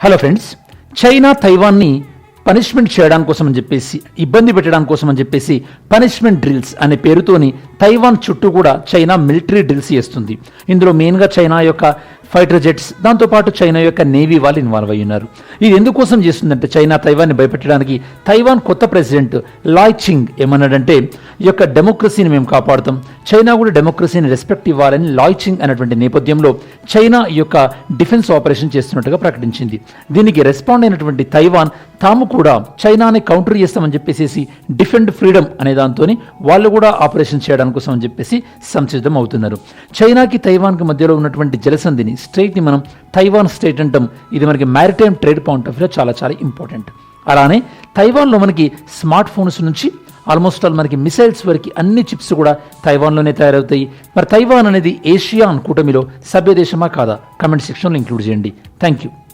Hello friends, China తైవాన్ని punishment చేయడం కోసం అని చెప్పేసి, ఇబ్బంది పెట్టడం కోసం అని చెప్పేసి పనిష్మెంట్ డ్రిల్స్ అనే పేరుతోని తైవాన్ చుట్టూ కూడా చైనా మిలిటరీ డ్రిల్స్ చేస్తుంది. ఇందులో మెయిన్గా చైనా యొక్క ఫైటర్ జెట్స్, దాంతోపాటు చైనా యొక్క నేవీ వాళ్ళు ఇన్వాల్వ్ అయ్యి ఉన్నారు. ఇది ఎందుకోసం చేస్తుందంటే చైనా తైవాన్ని భయపెట్టడానికి. తైవాన్ కొత్త ప్రెసిడెంట్ లాయ్ చింగ్ ఏమన్నాడంటే, ఈ యొక్క డెమోక్రసీని మేము కాపాడుతాం, చైనా కూడా డెమోక్రసీని రెస్పెక్ట్ ఇవ్వాలని లాయ్ చింగ్ అనేటువంటి నేపథ్యంలో చైనా ఈ యొక్క డిఫెన్స్ ఆపరేషన్ చేస్తున్నట్టుగా ప్రకటించింది. దీనికి రెస్పాండ్ అయినటువంటి తైవాన్ తాము కూడా చైనాని కౌంటర్ చేస్తామని చెప్పేసి డిఫెండ్ ఫ్రీడమ్ అనే దాంతో వాళ్ళు కూడా ఆపరేషన్ చేయడానికి కోసం అని చెప్పేసి సంసిద్ధం అవుతున్నారు. చైనాకి తైవాన్కి మధ్యలో ఉన్నటువంటి జలసంధిని, స్ట్రైట్ని మనం తైవాన్ స్ట్రైట్ అంటాం. ఇది మనకి maritime trade point of view చాలా చాలా ఇంపార్టెంట్. అలానే తైవాన్లో మనకి స్మార్ట్ ఫోన్స్ నుంచి ఆల్మోస్ట్ ఆల్ మనకి మిసైల్స్ వరకు అన్ని చిప్స్ కూడా తైవాన్లోనే తయారవుతాయి. మరి తైవాన్ అనేది ఏషియాన్ కూటమిలో సభ్య దేశమా కాదా? కమెంట్ సెక్షన్లో ఇంక్లూడ్ చేయండి. Thank you.